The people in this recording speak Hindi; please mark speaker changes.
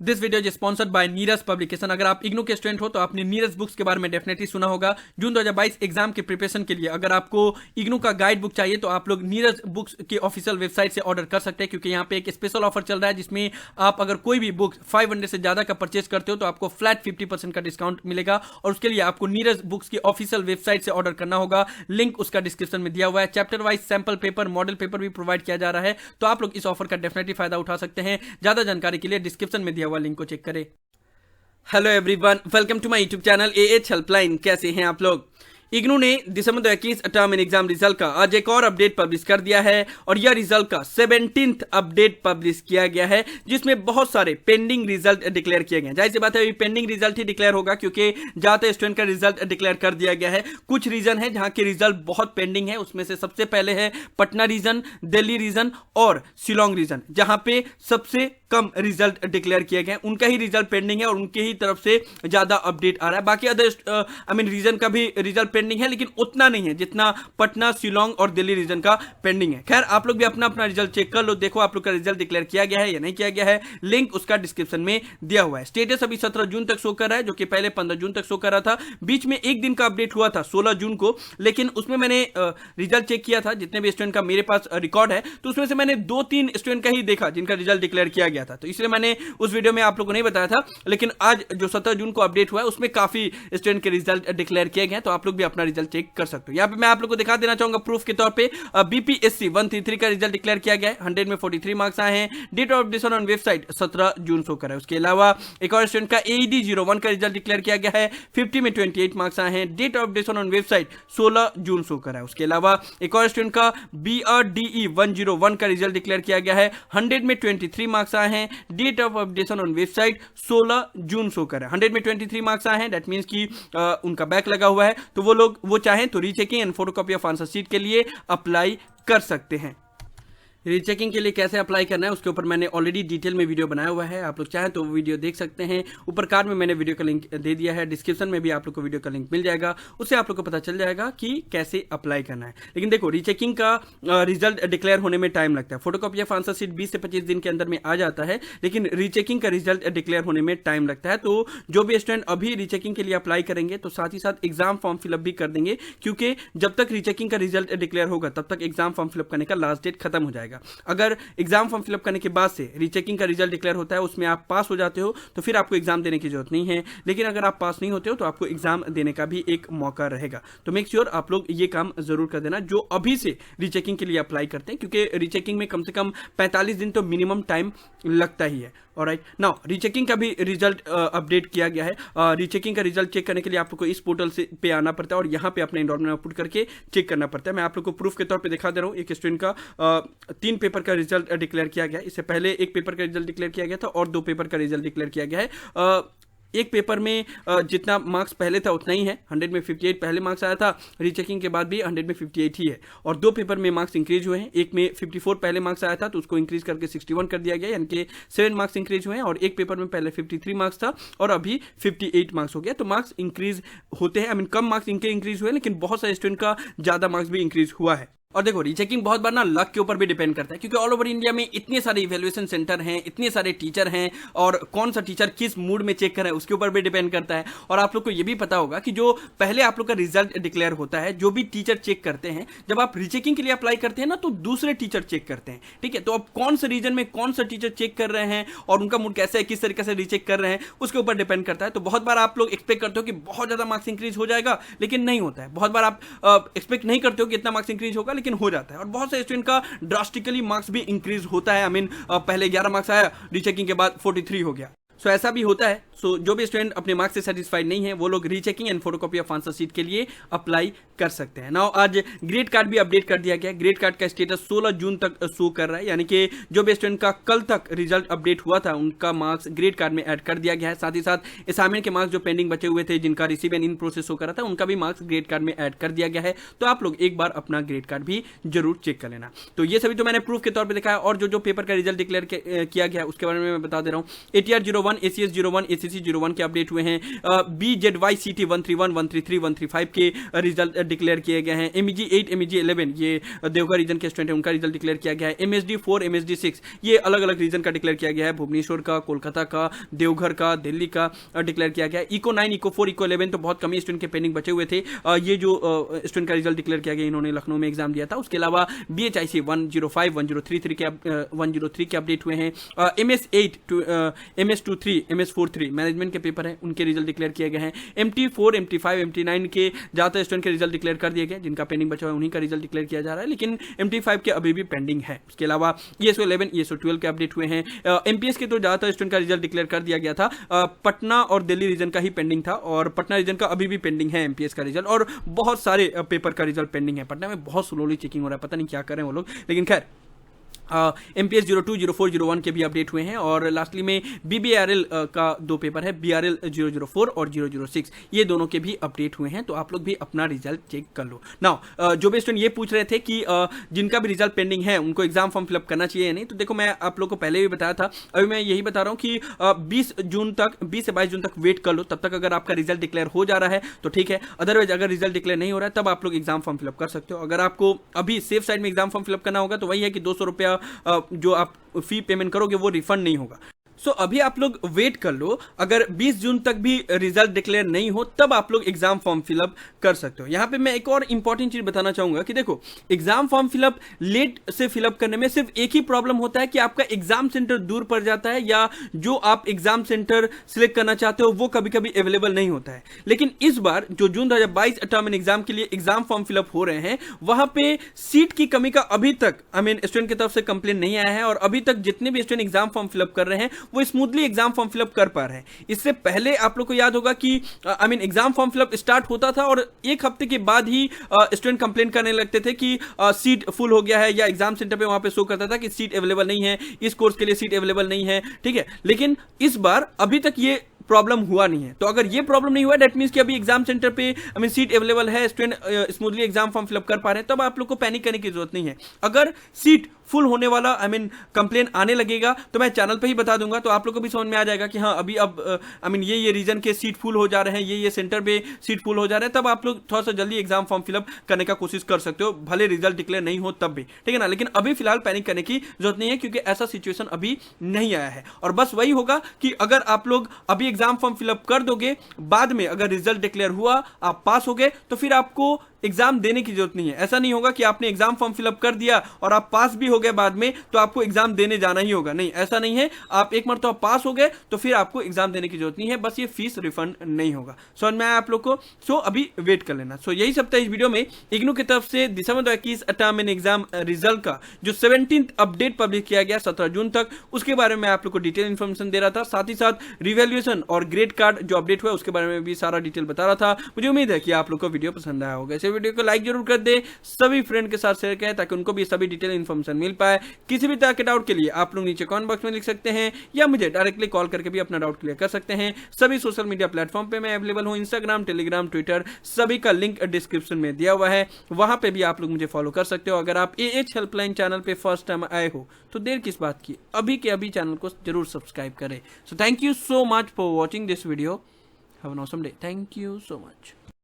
Speaker 1: This video is sponsored by Neeraj publication. अगर आप इग्नू के स्टूडेंट हो तो आपने नीरज बुक्स के बारे में डेफिनेटली सुना होगा। जून 2022 एग्जाम के प्रिपरेशन के लिए अगर आपको इग्नू का गाइड बुक चाहिए तो आप लोग नीरज बुक्स के ऑफिशियल वेबसाइट से ऑर्डर कर सकते हैं, क्योंकि यहाँ पे एक स्पेशल ऑफर चल रहा है जिसमें आप अगर कोई भी बुक 500 से ज्यादा का परचेज करते हो तो आपको फ्लैट 50% का डिस्काउंट मिलेगा। और उसके लिए आपको नीरज बुक्स की ऑफिशियल वेबसाइट से ऑर्डर करना होगा। लिंक उसका डिस्क्रिप्शन में दिया हुआ है। Chapter wise sample paper, model paper भी प्रोवाइड किया जा रहा है, तो आप लोग इस ऑफर का डेफिनेटली फायदा उठा सकते हैं। ज्यादा जानकारी के लिए डिस्क्रिप्शन में दिया हुआ लिंक को चेक करें। Hello everyone, welcome to my YouTube channel A H helpline. कैसे हैं आप लोग? इग्नू ने दिसंबर 2021 टर्म इन एग्जाम रिजल्ट का आज एक और अपडेट पब्लिश कर दिया है और यह रिजल्ट का 17th अपडेट पब्लिश किया गया है, जिसमें बहुत सारे पेंडिंग रिजल्ट डिक्लेयर किए गए। जाहिर सी बात है, पेंडिंग रिजल्ट ही डिक्लेयर होगा क्योंकि ज्यादातर स्टूडेंट का रिजल्ट डिक्लेयर कर दिया गया है। कुछ रीजन है जहां के रिजल्ट बहुत पेंडिंग है, उसमें से सबसे पहले है पटना रीजन, दिल्ली रीजन और शिलोंग रीजन, जहां पे सबसे कम रिजल्ट डिक्लेयर किए गए, उनका ही रिजल्ट पेंडिंग है और उनके ही तरफ से ज्यादा अपडेट आ रहा है। बाकी अदर रीजन का भी रिजल्ट पेंडिंग है, लेकिन उतना नहीं है जितना पटना, शिलोंग और दिल्ली रीजन का पेंडिंग है। खैर, आप लोग भी अपना अपना रिजल्ट चेक कर लो, देखो आप लोग का रिजल्ट डिक्लेयर किया गया है या नहीं किया गया है। लिंक उसका डिस्क्रिप्शन में दिया हुआ है। स्टेटस अभी 17 जून तक शो कर रहा है, जो कि पहले 15 जून तक शो कर रहा था। बीच में एक दिन का अपडेट हुआ था 16 जून को, लेकिन उसमें मैंने रिजल्ट चेक किया था जितने भी स्टूडेंट का मेरे पास रिकॉर्ड है, तो उसमें से मैंने 2-3 स्टूडेंट का ही देखा जिनका रिजल्ट डिक्लेयर किया गया था, तो इसलिए मैंने उस वीडियो में आप लोगों को नहीं बताया था। लेकिन आज जो 17 जून को अपडेट हुआ है उसमें काफी स्टूडेंट के रिजल्ट डिक्लेयर किए गए, तो आप लोग भी अपना रिजल्ट चेक कर सकते हो। यहाँ पे मैं आप लोग को दिखा देना चाहूंगा प्रूफ के तौर पे। बीपीएससी 133 का रिजल्ट डिक्लेयर किया गया है, 100 में 43 मार्क्स आए हैं। Date of updation on website 17 June show कर रहा है। उसके अलावा एक और स्टूडेंट का AED 01 का रिजल्ट डिक्लेयर किया गया है, 50 में 28 मार्क्स आए हैं। Date of updation on website 16 June show कर रहा है। उसके अलावा एक और स्टूडेंट का BRDE 101 का रिजल्ट डिक्लेयर किया गया है, 100 में 23 मार्क्स आए हैं। Date of updation on website 16 June show कर रहा है। 100 में 23 मार्क्स आए हैं, दैट मींस कि उनका बैक लगा हुआ है, तो वो लोग वो चाहें तो rechecking and photocopy of answer sheet के लिए अप्लाई कर सकते हैं। रीचेकिंग के लिए कैसे अप्लाई करना है उसके ऊपर मैंने ऑलरेडी डिटेल में वीडियो बनाया हुआ है, आप लोग चाहें तो वो वीडियो देख सकते हैं। ऊपर कार्ड में मैंने वीडियो का लिंक दे दिया है, डिस्क्रिप्शन में भी आप लोग को वीडियो का लिंक मिल जाएगा, उससे आप लोग को पता चल जाएगा कि कैसे अप्लाई करना है। लेकिन देखो, रीचेकिंग का रिजल्ट डिक्लेयर होने में टाइम लगता है। फोटोकॉपी ऑफ आंसर शीट 20 से 25 दिन के अंदर में आ जाता है, लेकिन रीचेकिंग का रिजल्ट डिक्लेयर होने में टाइम लगता है। तो जो भी स्टूडेंट अभी रीचेकिंग के लिए अप्लाई करेंगे तो साथ ही साथ एग्जाम फॉर्म फिलअप भी कर देंगे, क्योंकि जब तक रीचेकिंग का रिजल्ट डिक्लेयर होगा तब तक एग्जाम फॉर्म फिलअप करने का लास्ट डेट खत्म हो जाएगा। अगर एग्जाम फॉर्म फिलअप करने के बाद से रीचेकिंग का रिजल्ट डिक्लेयर होता है, उसमें आप पास हो जाते हो तो फिर आपको एग्जाम देने की जरूरत नहीं है। लेकिन अगर आप पास नहीं होते हो तो आपको एग्जाम देने का भी एक मौका रहेगा। तो मेक श्योर आप लोग ये काम जरूर कर देना जो अभी से रीचेकिंग के लिए अप्लाई करते हैं, क्योंकि रीचेकिंग में कम से कम 45 दिन तो मिनिमम टाइम लगता ही है। ऑलराइट, नाउ रीचेकिंग का भी रिजल्ट अपडेट किया गया है। रीचेकिंग का रिजल्ट चेक करने के लिए आपको इस पोर्टल से पे आना पड़ता है और यहाँ पे अपना एनरोलमेंट पुट करके चेक करना पड़ता है। मैं आप लोग को प्रूफ के तौर पे दिखा दे रहा हूँ। एक स्टूडेंट का 3 पेपर का रिजल्ट डिक्लेयर किया गया। इससे पहले एक पेपर का रिजल्ट डिक्लेयर किया गया था और 2 पेपर का रिजल्ट डिक्लेयर किया गया है। एक पेपर में जितना मार्क्स पहले था उतना ही है, 100 में 58 पहले मार्क्स आया था, रीचेकिंग के बाद भी 100 में 58 ही है। और 2 पेपर में मार्क्स इंक्रीज हुए हैं। एक में 54 पहले मार्क्स आया था तो उसको इंक्रीज करके 61 कर दिया गया, यानी कि 7 मार्क्स इंक्रीज हुए हैं। और एक पेपर में पहले 53 मार्क्स था और अभी 58 मार्क्स हो गया। तो मार्क्स इंक्रीज होते हैं, कम मार्क्स इनके इंक्रीज हुए, लेकिन बहुत सारे स्टूडेंट का ज्यादा मार्क्स भी इंक्रीज हुआ है। और देखो, रीचेकिंग बहुत बार ना लक के ऊपर भी डिपेंड करता है, क्योंकि ऑल ओवर इंडिया में इतने सारे इवैल्यूएशन सेंटर हैं, इतने सारे टीचर हैं, और कौन सा टीचर किस मूड में चेक कर रहा है उसके ऊपर भी डिपेंड करता है। और आप लोग को ये भी पता होगा कि जो पहले आप लोग का रिजल्ट डिक्लेयर होता है, जो भी टीचर चेक करते हैं, जब आप रीचेकिंग के लिए अप्लाई करते हैं ना तो दूसरे टीचर चेक करते हैं, ठीक है। तो अब कौन से रीजन में कौन सा टीचर चेक कर रहे हैं और उनका मूड कैसा है, किस तरीके से रीचेक कर रहे हैं, उसके ऊपर डिपेंड करता है। तो बहुत बार आप लोग एक्सपेक्ट करते हो कि बहुत ज्यादा मार्क्स इंक्रीज हो जाएगा, लेकिन नहीं होता है। बहुत बार आप एक्सपेक्ट नहीं करते हो कि इतना मार्क्स इंक्रीज होगा, लेकिन हो जाता है। और बहुत से स्टूडेंट का ड्रास्टिकली मार्क्स भी इंक्रीज होता है। पहले 11 मार्क्स आया, रीचेकिंग के बाद 43 हो गया। सो ऐसा भी होता है। सो जो भी स्टूडेंट अपने मार्क्स से सेटिस्फाइड नहीं है वो लोग rechecking and photocopy of answer sheet के लिए अप्लाई कर सकते हैं। नाउ आज ग्रेड कार्ड भी अपडेट कर दिया गया। ग्रेड कार्ड का स्टेटस 16 जून तक शो कर रहा है, यानी कि जो भी स्टूडेंट का कल तक रिजल्ट अपडेट हुआ था उनका मार्क्स ग्रेड कार्ड में ऐड कर दिया गया है। साथ ही साथ असाइनमेंट के मार्क्स जो पेंडिंग बचे हुए थे, जिनका receive and in process show कर रहा था, उनका भी मार्क्स ग्रेड कार्ड में ऐड कर दिया गया है। तो आप लोग एक बार अपना ग्रेड कार्ड भी जरूर चेक कर लेना। तो ये सभी तो मैंने प्रूफ के तौर पर दिखाया। और जो पेपर का रिजल्ट डिक्लेयर किया गया उसके बारे में मैं बता दे रहा हूँ। ATR 01 01, ACS 01, ACC 01 के अपडेट हुए हैं। BZY CT 131, 133, 135 के रिजल्ट डिक्लेयर किए गए हैं। MEG 8, MEG 11 ये देवघर रीजन के स्टूडेंट है, उनका रिजल्ट डिक्लेयर किया गया है। MSD 4, MSD 6 ये अलग अलग रीजन का डिक्लेयर किया गया है, भुवनेश्वर का, कोलकाता का, देवघर का, दिल्ली का डिक्लेयर किया गया है। इको 9, इको 4, इको 11 तो बहुत कम ही स्टूडेंट के पेंडिंग बचे हुए थे। ये जो स्टूडेंट का रिजल्ट डिक्लेयर किया गया, इन्होंने लखनऊ में एग्जाम दिया था। उसके अलावा BHIC 105, 103 के अपडेट हुए हैं। MS8 MS23, MS43 मैनेजमेंट के पेपर हैं, उनके रिजल्ट डिक्लेयर किए गए हैं। MT4, MT5, MT9 के ज़्यादातर स्टूडेंट के रिजल्ट डिक्लेयर कर दिए गए, जिनका पेंडिंग बचा हुआ है उन्हीं का रिजल्ट डिक्लेयर किया जा रहा है, लेकिन MT5 के अभी भी पेंडिंग है। उसके अलावा ESO 11, ESO 12 के अपडेट हुए हैं। MPS के तो ज़्यादातर स्टूडेंट का रिजल्ट डिक्लेयर कर दिया गया था। पटना और दिल्ली रीजन का ही पेंडिंग था, और पटना रीजन का अभी भी पेंडिंग है MPS का रिजल्ट, और बहुत सारे पेपर का रिजल्ट पेंडिंग है। पटना में बहुत स्लोली चेकिंग हो रहा है, पता नहीं क्या करें वो लोग, लेकिन खैर MPS 02, 04, 01 के भी अपडेट हुए हैं। और लास्टली में BBRL का 2 पेपर है, BRL 004 और 006, ये दोनों के भी अपडेट हुए हैं, तो आप लोग भी अपना रिजल्ट चेक कर लो। नाउ जो भी स्टूडेंट ये पूछ रहे थे कि जिनका भी रिजल्ट पेंडिंग है उनको एग्जाम फॉर्म फिलअप करना चाहिए या नहीं, तो देखो मैं आप लोग को पहले भी बताया था, अभी मैं यही बता रहा हूँ कि 20 से 22 जून तक वेट कर लो। तब तक अगर आपका रिजल्ट डिक्लेयर हो जा रहा है तो ठीक है, अदरवाइज अगर रिजल्ट डिक्लेयर नहीं हो रहा है तब आप लोग एग्जाम फॉर्म फिलअप कर सकते हो। अगर आपको अभी सेफ साइड में एग्जाम फॉर्म फिलअप करना होगा तो वही है कि 200 रुपया जो आप फी पेमेंट करोगे वो रिफंड नहीं होगा। सो अभी आप लोग वेट कर लो, अगर 20 जून तक भी रिजल्ट डिक्लेयर नहीं हो तब आप लोग एग्जाम फॉर्म फिलअप कर सकते हो। यहां पे मैं एक और इंपॉर्टेंट चीज बताना चाहूंगा कि देखो, एग्जाम फॉर्म फिलअप लेट से फिलअप करने में सिर्फ एक ही प्रॉब्लम होता है कि आपका एग्जाम सेंटर दूर पड़ जाता है, या जो आप एग्जाम सेंटर सिलेक्ट करना चाहते हो वो कभी कभी अवेलेबल नहीं होता है। लेकिन इस बार जो जून 2022 टर्म एग्जाम के लिए एग्जाम फॉर्म फिलअप हो रहे हैं, वहां पे सीट की कमी का अभी तक स्टूडेंट की तरफ से कंप्लेन नहीं आया है, और अभी तक जितने भी स्टूडेंट एग्जाम फॉर्म फिलअप कर रहे हैं वो स्मूथली एग्जाम फॉर्म फिलअप कर पा रहे हैं। इससे पहले आप लोग को याद होगा कि एग्जाम फॉर्म फिलअप स्टार्ट होता था और एक हफ्ते के बाद ही स्टूडेंट कंप्लेन करने लगते थे कि सीट फुल हो गया है, या एग्जाम सेंटर पे वहां पे शो करता था कि सीट अवेलेबल नहीं है, इस कोर्स के लिए सीट अवेलेबल नहीं है, ठीक है। लेकिन इस बार अभी तक ये प्रॉब्लम हुआ नहीं है। तो अगर ये प्रॉब्लम नहीं हुआ, दैट मींस कि अभी एग्जाम सेंटर पे सीट अवेलेबल है, student smoothly exam form fill up कर पा रहे हैं, तब आप लोग को पैनिक करने की जरूरत नहीं है। अगर सीट फुल होने वाला कंप्लेन आने लगेगा तो मैं चैनल पे ही बता दूंगा, तो आप लोग को भी समझ में आ जाएगा कि हाँ अभी अब ये रीजन के सीट फुल हो जा रहे हैं, ये सेंटर पे सीट फुल हो जा रहे हैं, तब आप लोग थोड़ा सा जल्दी एग्जाम फॉर्म फिलअप करने का कोशिश कर सकते हो, भले रिजल्ट डिक्लेयर नहीं हो तब भी, ठीक है ना। लेकिन अभी फिलहाल पैनिक करने की जरूरत नहीं है, क्योंकि ऐसा सिचुएशन अभी नहीं आया है। और बस वही होगा कि अगर आप लोग अभी एग्जाम फॉर्म फिलअप कर दोगे, बाद में अगर रिजल्ट डिक्लेयर हुआ, आप पास हो गए, तो फिर आपको एग्जाम देने की जरूरत नहीं है। ऐसा नहीं होगा कि आपने एग्जाम फॉर्म फिलअप कर दिया और आप पास भी हो गए बाद में तो आपको एग्जाम देने जाना ही होगा, नहीं, ऐसा नहीं है। आप एक मरतबा पास हो गए तो फिर आपको एग्जाम देने की जरूरत नहीं है, बस ये फीस रिफंड नहीं होगा। समझ में आया आप लोग को? सो अभी वेट कर लेना। सो यही सब था इस वीडियो में। इग्नू की तरफ से दिसंबर 2021 टर्म एग्जाम रिजल्ट का जो 17th अपडेट पब्लिश किया गया 17 जून तक, उसके बारे में आप लोग को डिटेल इन्फॉर्मेशन दे रहा था। साथ ही साथ रिवैल्यूएशन और ग्रेड कार्ड जो अपडेट हुआ उसके बारे में भी सारा डिटेल बता रहा था। मुझे उम्मीद है कि आप लोग को वीडियो पसंद आया होगा। इस वीडियो को लाइक जरूर कर दे, सभी फ्रेंड के साथ शेयर करें ताकि उनको भी सभी डिटेल इन्फॉर्मेशन मिल पाए। किसी भी तरह के डाउट के लिए आप लोग नीचे कमेंट बॉक्स में लिख सकते हैं, या मुझे डायरेक्टली कॉल करके भी अपना डाउट क्लियर कर सकते हैं। सभी सोशल मीडिया प्लेटफॉर्म पे मैं अवेलेबल हूं, इंस्टाग्राम, टेलीग्राम, ट्विटर, सभी का लिंक डिस्क्रिप्शन में दिया हुआ है, वहां पे भी आप लोग मुझे फॉलो कर सकते हो। अगर आप AH हेल्पलाइन चैनल पे फर्स्ट टाइम आए हो तो देर किस बात की, अभी के अभी चैनल को जरूर सब्सक्राइब करें। So thank you so much for watching this video. Have an awesome day. Thank you so much.